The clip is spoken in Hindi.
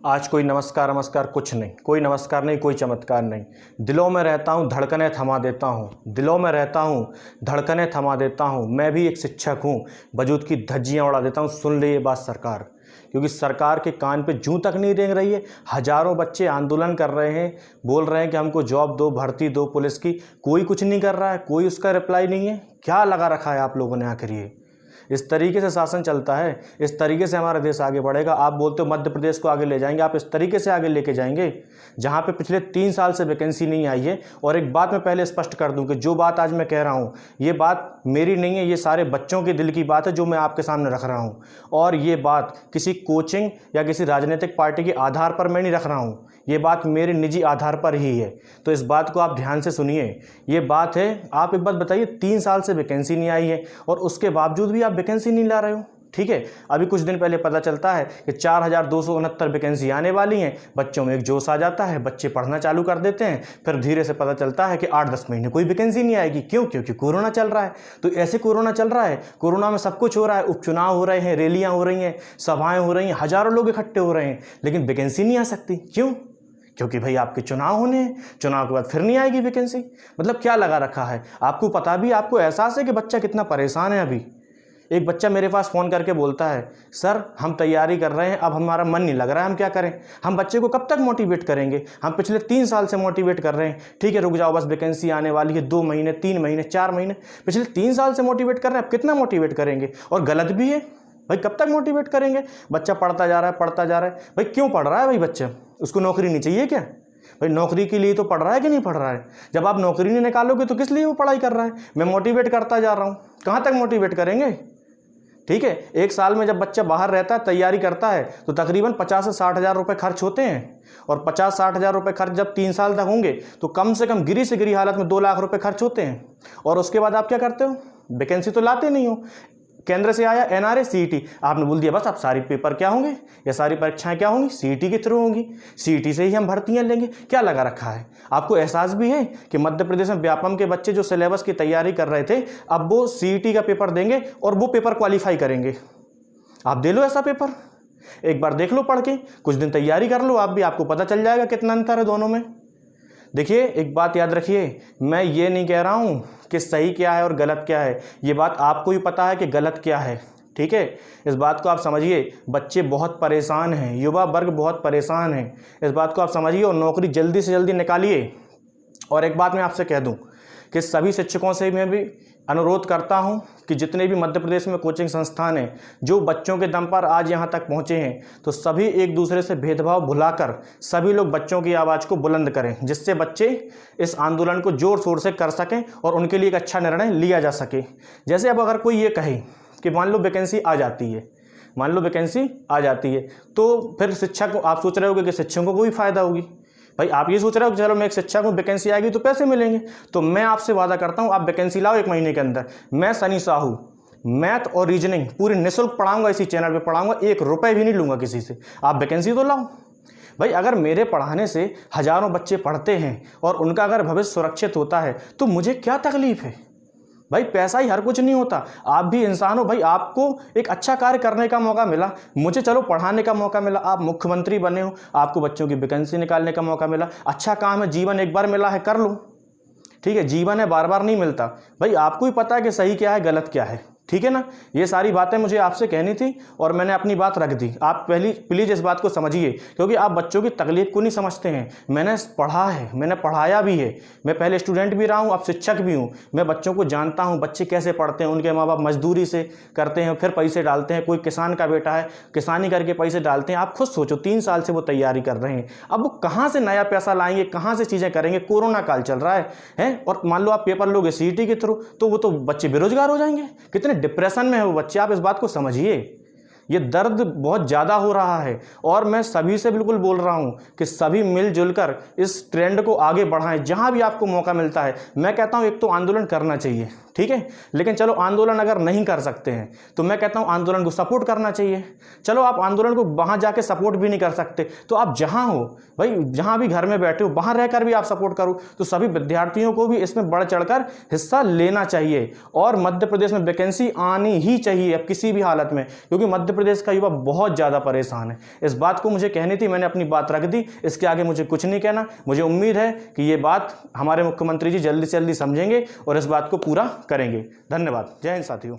आज कोई नमस्कार नमस्कार कुछ नहीं, कोई नमस्कार नहीं, कोई चमत्कार नहीं। दिलों में रहता हूँ, धड़कनें थमा देता हूँ। दिलों में रहता हूँ, धड़कनें थमा देता हूँ। मैं भी एक शिक्षक हूँ, वजूद की धज्जियाँ उड़ा देता हूँ। सुन ले ये बात सरकार, क्योंकि सरकार के कान पे जूं तक नहीं रेंग रही है। हज़ारों बच्चे आंदोलन कर रहे हैं, बोल रहे हैं कि हमको जॉब दो, भर्ती दो पुलिस की। कोई कुछ नहीं कर रहा है, कोई उसका रिप्लाई नहीं है। क्या लगा रखा है आप लोगों ने आखिर? ये इस तरीके से शासन चलता है? इस तरीके से हमारा देश आगे बढ़ेगा? आप बोलते हो मध्य प्रदेश को आगे ले जाएंगे, आप इस तरीके से आगे लेके जाएंगे जहां पे पिछले 3 साल से वैकेंसी नहीं आई है। और एक बात मैं पहले स्पष्ट कर दूं कि जो बात आज मैं कह रहा हूं, ये बात मेरी नहीं है, ये सारे बच्चों के दिल की बात है जो मैं आपके सामने रख रहा हूं। और ये बात किसी कोचिंग या किसी राजनीतिक पार्टी के आधार पर मैं नहीं रख रहा हूं, ये बात मेरे निजी आधार पर ही है। तो इस बात को आप ध्यान से सुनिए। ये बात है, आप एक बात बताइए, 3 साल से वैकेंसी नहीं आई है और उसके बावजूद भी आप वैकेंसी नहीं ला रहे हो। ठीक है, अभी कुछ दिन पहले पता चलता है कि 4269 वैकेंसी आने वाली हैं। बच्चों में एक जोश आ जाता है, बच्चे पढ़ना चालू कर देते हैं। फिर धीरे से पता चलता है कि 8-10 महीने कोई वैकेंसी नहीं आएगी। क्यों? क्योंकि कोरोना चल रहा है। तो ऐसे कोरोना चल रहा है, कोरोना में सब कुछ हो रहा है, उपचुनाव हो रहे हैं, रैलियां हो रही हैं, सभाएं हो रही हैं, हज़ारों लोग इकट्ठे हो रहे हैं, लेकिन वैकेंसी नहीं आ सकती। क्यों? क्योंकि भाई आपके चुनाव होने हैं, चुनाव के बाद फिर नहीं आएगी वैकेंसी। मतलब क्या लगा रखा है? आपको पता भी, आपको एहसास है कि बच्चा कितना परेशान है। अभी एक बच्चा मेरे पास फ़ोन करके बोलता है, सर हम तैयारी कर रहे हैं, अब हमारा मन नहीं लग रहा है, हम क्या करें? हम बच्चे को कब तक मोटिवेट करेंगे? हम पिछले 3 साल से मोटिवेट कर रहे हैं। ठीक है, रुक जाओ, बस वैकेंसी आने वाली है, 2 महीने, 3 महीने, 4 महीने। पिछले 3 साल से मोटिवेट कर रहे हैं, अब कितना मोटिवेट करेंगे? और गलत भी है भाई, कब तक मोटिवेट करेंगे? बच्चा पढ़ता जा रहा है, पढ़ता जा रहा है। भाई क्यों पढ़ रहा है? भाई बच्चा, उसको नौकरी नहीं चाहिए क्या? भाई नौकरी के लिए तो पढ़ रहा है कि नहीं पढ़ रहा है? जब आप नौकरी नहीं निकालोगे तो किस लिए वो पढ़ाई कर रहा है? मैं मोटिवेट करता जा रहा हूँ, कहाँ तक मोटिवेट करेंगे? ठीक है, एक साल में जब बच्चा बाहर रहता है, तैयारी करता है, तो तकरीबन 50 से 60 हज़ार रुपये खर्च होते हैं। और 50-60 हज़ार रुपये खर्च जब 3 साल तक होंगे तो कम से कम गिरी से गिरी हालत में 2 लाख रुपये खर्च होते हैं। और उसके बाद आप क्या करते हो? वैकेंसी तो लाते नहीं हो। केंद्र से आया एनआरए सीईटी, आपने बोल दिया बस अब सारी पेपर क्या होंगे, ये सारी परीक्षाएं क्या होंगी? सीईटी के थ्रू होंगी, सीईटी से ही हम भर्तियां लेंगे। क्या लगा रखा है? आपको एहसास भी है कि मध्य प्रदेश में व्यापम के बच्चे जो सिलेबस की तैयारी कर रहे थे, अब वो सीईटी का पेपर देंगे और वो पेपर क्वालिफाई करेंगे। आप दे लो ऐसा पेपर, एक बार देख लो पढ़ के, कुछ दिन तैयारी कर लो आप भी, आपको पता चल जाएगा कितना अंतर है दोनों में। देखिए एक बात याद रखिए, मैं ये नहीं कह रहा हूँ कि सही क्या है और गलत क्या है, ये बात आपको ही पता है कि गलत क्या है। ठीक है, इस बात को आप समझिए। बच्चे बहुत परेशान हैं, युवा वर्ग बहुत परेशान है, इस बात को आप समझिए और नौकरी जल्दी से जल्दी निकालिए। और एक बात मैं आपसे कह दूं कि सभी शिक्षकों से मैं भी अनुरोध करता हूं कि जितने भी मध्य प्रदेश में कोचिंग संस्थान हैं जो बच्चों के दम पर आज यहां तक पहुंचे हैं, तो सभी एक दूसरे से भेदभाव भुलाकर सभी लोग बच्चों की आवाज़ को बुलंद करें, जिससे बच्चे इस आंदोलन को जोर शोर से कर सकें और उनके लिए एक अच्छा निर्णय लिया जा सके। जैसे अब अगर कोई ये कहे कि मान लो वैकेंसी आ जाती है, मान लो वैकेंसी आ जाती है, तो फिर शिक्षक, आप सोच रहे होगे कि शिक्षकों को भी फ़ायदा होगी। भाई आप ये सोच रहे हो कि चलो मैं एक शिक्षक हूँ, वैकेंसी आएगी तो पैसे मिलेंगे, तो मैं आपसे वादा करता हूँ आप वैकेंसी लाओ 1 महीने के अंदर। मैं सनी साहू मैथ और रीजनिंग पूरी निःशुल्क पढ़ाऊंगा, इसी चैनल पे पढ़ाऊंगा, 1 रुपये भी नहीं लूँगा किसी से। आप वैकेंसी तो लाओ। भाई अगर मेरे पढ़ाने से हज़ारों बच्चे पढ़ते हैं और उनका अगर भविष्य सुरक्षित होता है तो मुझे क्या तकलीफ़ है? भाई पैसा ही हर कुछ नहीं होता, आप भी इंसान हो। भाई आपको एक अच्छा कार्य करने का मौका मिला, मुझे चलो पढ़ाने का मौका मिला, आप मुख्यमंत्री बने हो, आपको बच्चों की वैकेंसी निकालने का मौका मिला। अच्छा काम है, जीवन एक बार मिला है, कर लो। ठीक है, जीवन है, बार बार नहीं मिलता। भाई आपको ही पता है कि सही क्या है, गलत क्या है। ठीक है ना, ये सारी बातें मुझे आपसे कहनी थी और मैंने अपनी बात रख दी। आप प्लीज़ इस बात को समझिए, क्योंकि आप बच्चों की तकलीफ को नहीं समझते हैं। मैंने पढ़ा है, मैंने पढ़ाया भी है, मैं पहले स्टूडेंट भी रहा हूँ, अब शिक्षक भी हूँ। मैं बच्चों को जानता हूँ, बच्चे कैसे पढ़ते हैं, उनके माँ बाप मजदूरी से करते हैं, फिर पैसे डालते हैं। कोई किसान का बेटा है, किसानी करके पैसे डालते हैं। आप खुद सोचो, 3 साल से वो तैयारी कर रहे हैं, अब वो कहाँ से नया पैसा लाएंगे, कहाँ से चीज़ें करेंगे? कोरोना काल चल रहा है और मान लो आप पेपर लोगे सीईटी के थ्रू, तो वो तो बच्चे बेरोजगार हो जाएंगे। कितने डिप्रेशन में है वो बच्चे, आप इस बात को समझिए। ये दर्द बहुत ज़्यादा हो रहा है और मैं सभी से बिल्कुल बोल रहा हूँ कि सभी मिलजुल कर इस ट्रेंड को आगे बढ़ाएं। जहाँ भी आपको मौका मिलता है, मैं कहता हूँ एक तो आंदोलन करना चाहिए, ठीक है। लेकिन चलो आंदोलन अगर नहीं कर सकते हैं तो मैं कहता हूं आंदोलन को सपोर्ट करना चाहिए। चलो आप आंदोलन को वहां जाके सपोर्ट भी नहीं कर सकते तो आप जहां हो भाई, जहां भी घर में बैठे हो वहां रहकर भी आप सपोर्ट करो। तो सभी विद्यार्थियों को भी इसमें बढ़ चढ़कर हिस्सा लेना चाहिए और मध्य प्रदेश में वैकेंसी आनी ही चाहिए अब किसी भी हालत में, क्योंकि मध्य प्रदेश का युवा बहुत ज़्यादा परेशान है। इस बात को मुझे कहनी थी, मैंने अपनी बात रख दी, इसके आगे मुझे कुछ नहीं कहना। मुझे उम्मीद है कि ये बात हमारे मुख्यमंत्री जी जल्दी से जल्दी समझेंगे और इस बात को पूरा करेंगे। धन्यवाद। जय हिंद साथियों।